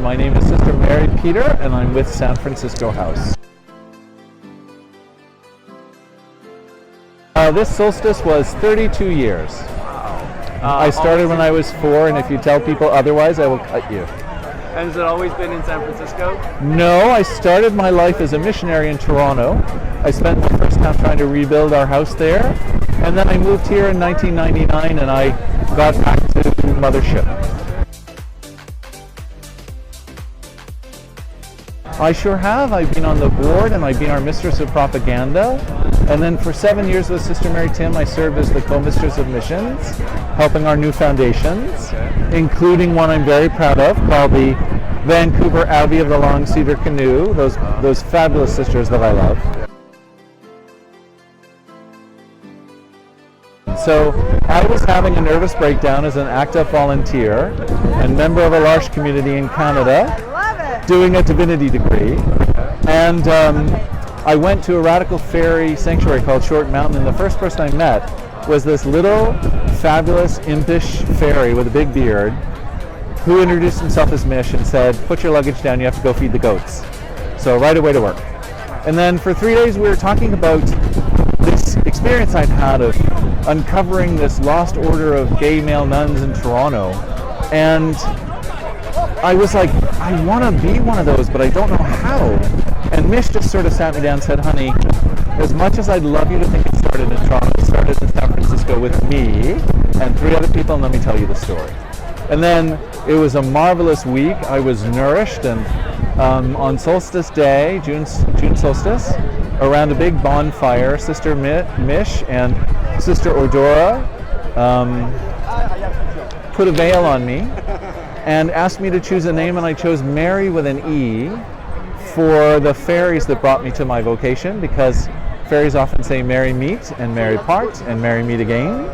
My name is Sister Mary Peter, and I'm with San Francisco House. This solstice was 32 years. I started when I was 4, and if you tell people otherwise, I will cut you. And has it always been in San Francisco? No, I started my life as a missionary in Toronto. I spent my first time trying to rebuild our house there, and then I moved here in 1999, and I got back to Mothership. I sure have. I've been on the board, and I've been our Mistress of Propaganda. And then for 7 years with Sister Mary Tim, I served as the co-mistress of missions, helping our new foundations, including one I'm very proud of called the Vancouver Abbey of the Long Cedar Canoe, those fabulous sisters that I love. So I was having a nervous breakdown as an active volunteer and member of a large community in Canada, doing a divinity degree. And I went to a radical fairy sanctuary called Short Mountain, and the first person I met was this little, fabulous, impish fairy with a big beard who introduced himself as Mish and said, "Put your luggage down, you have to go feed the goats." So right away to work. And then for 3 days we were talking about this experience I'd had of uncovering this lost order of gay male nuns in Toronto. And I was like, I want to be one of those, but I don't know how. And Mish just sort of sat me down and said, "Honey, as much as I'd love you to think it started in Toronto, it started in San Francisco with me and 3 other people, and let me tell you the story." And then it was a marvelous week. I was nourished, and on Solstice Day, June solstice, around a big bonfire, Sister Mish and Sister Odora put a veil on me and asked me to choose a name, and I chose Mary with an E for the fairies that brought me to my vocation, because fairies often say Mary meet and Mary part and Mary meet again,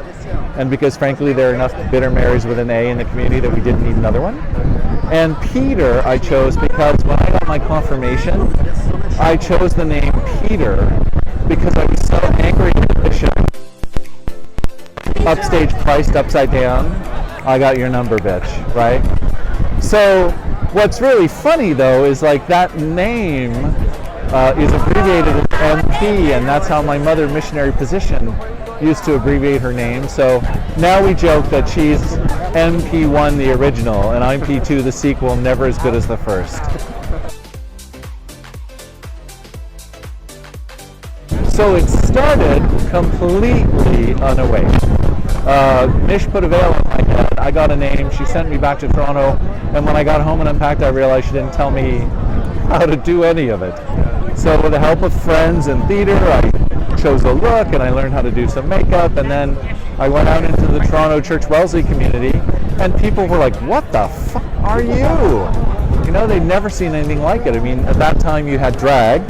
and because frankly there are enough bitter Marys with an A in the community that we didn't need another one. And Peter I chose because when I got my confirmation, I chose the name Peter because I was so angry at the bishop. Upstage priced upside down. I got your number, bitch, right? So what's really funny though is like that name is abbreviated as MP, and that's how my mother missionary position used to abbreviate her name. So now we joke that she's MP1 the original and I'm P2 the sequel, never as good as the first. So it started completely unaware. Mish put a veil on my head, I got a name, she sent me back to Toronto, and when I got home and unpacked I realized she didn't tell me how to do any of it. So with the help of friends and theater, I chose a look and I learned how to do some makeup, and then I went out into the Toronto Church Wellesley community and people were like, "What the fuck are you?" You know, they'd never seen anything like it. I mean, at that time you had drag,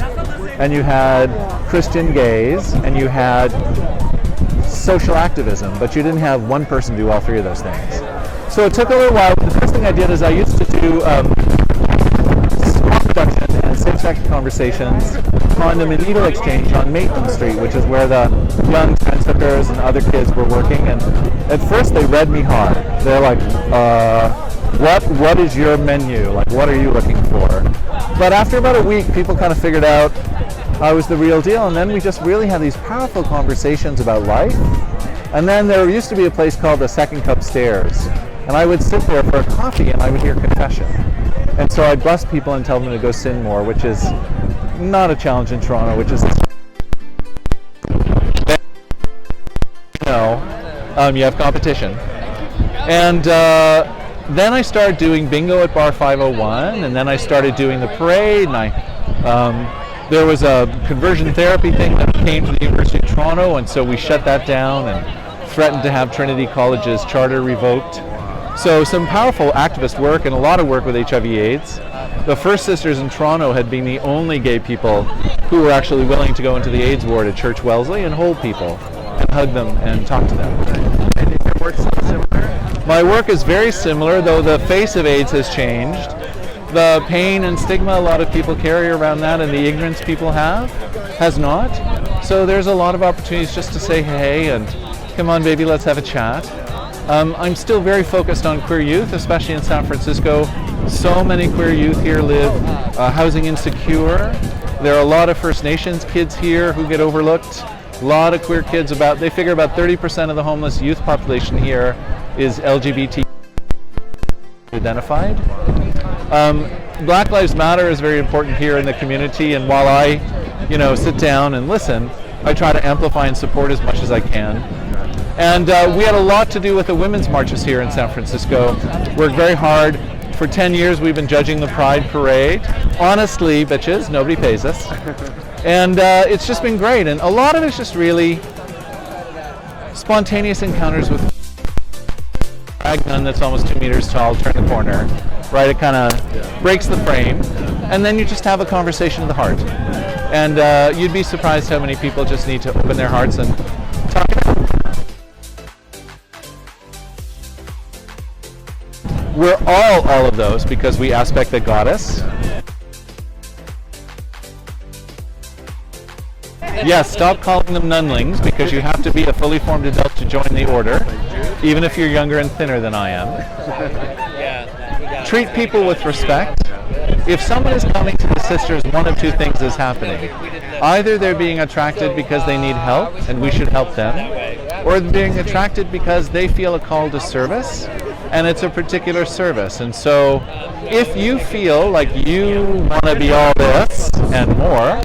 and you had Christian gays, and you had social activism, but you didn't have one person do all 3 of those things. So it took a little while. The first thing I did is I used to do smoke reduction and safe-sex conversations, condom and needle exchange on Maitland Street, which is where the young trans hookers and other kids were working. And at first they read me hard. They're like, what is your menu? Like, what are you looking for? But after about a week, people kind of figured out I was the real deal, and then we just really had these powerful conversations about life. And then there used to be a place called the Second Cup Stairs, and I would sit there for a coffee and I would hear confession. And so I'd bless people and tell them to go sin more, which is not a challenge in Toronto, which is, you have competition. And then I started doing bingo at Bar 501, and then I started doing the parade, and there was a conversion therapy thing that came to the University of Toronto, and so we shut that down and threatened to have Trinity College's charter revoked. So some powerful activist work and a lot of work with HIV/AIDS. The First Sisters in Toronto had been the only gay people who were actually willing to go into the AIDS ward at Church Wellesley and hold people and hug them and talk to them. And is your work similar? My work is very similar, though the face of AIDS has changed. The pain and stigma a lot of people carry around that, and the ignorance people have, has not. So there's a lot of opportunities just to say hey and come on baby, let's have a chat. I'm still very focused on queer youth, especially in San Francisco, So many queer youth here live housing insecure. There are a lot of First Nations kids here who get overlooked. A lot of queer kids. They figure about 30% of the homeless youth population here is LGBT identified. Black Lives Matter is very important here in the community, and while I, sit down and listen, I try to amplify and support as much as I can. And we had a lot to do with the women's marches here in San Francisco. Worked very hard. For 10 years we've been judging the Pride Parade. Honestly, bitches, nobody pays us. And it's just been great. And a lot of it's just really spontaneous encounters with a gun that's almost 2 meters tall, turn the corner, right? It kind of breaks the frame. And then you just have a conversation of the heart. And you'd be surprised how many people just need to open their hearts and talk it out. We're all of those because we aspect the goddess. Yes, stop calling them nunlings because you have to be a fully formed adult to join the order, even if you're younger and thinner than I am. Treat people with respect. If someone is coming to the sisters, one of two things is happening. Either they're being attracted because they need help and we should help them, or they're being attracted because they feel a call to service and it's a particular service. And so if you feel like you want to be all this and more,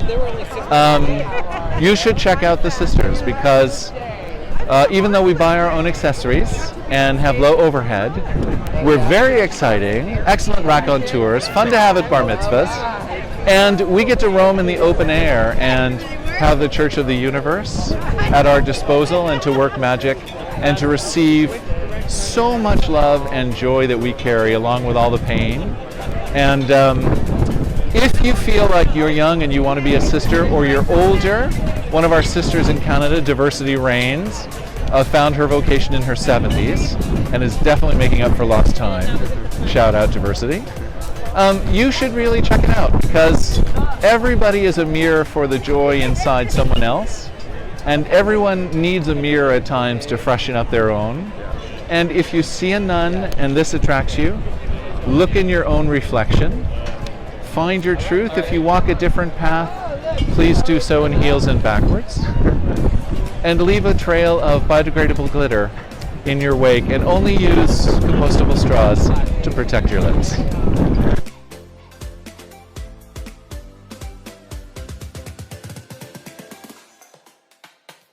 you should check out the sisters because even though we buy our own accessories and have low overhead, we're very exciting, excellent raconteurs, fun to have at bar mitzvahs, and we get to roam in the open air and have the Church of the Universe at our disposal and to work magic and to receive so much love and joy that we carry along with all the pain. And if you feel like you're young and you want to be a sister, or you're older, one of our sisters in Canada, Diversity Reigns, found her vocation in her 70s and is definitely making up for lost time. Shout out Diversity. You should really check it out because everybody is a mirror for the joy inside someone else, and everyone needs a mirror at times to freshen up their own. And if you see a nun and this attracts you, look in your own reflection. Find your truth. If you walk a different path, please do so in heels and backwards. And leave a trail of biodegradable glitter in your wake, and only use compostable straws to protect your lips.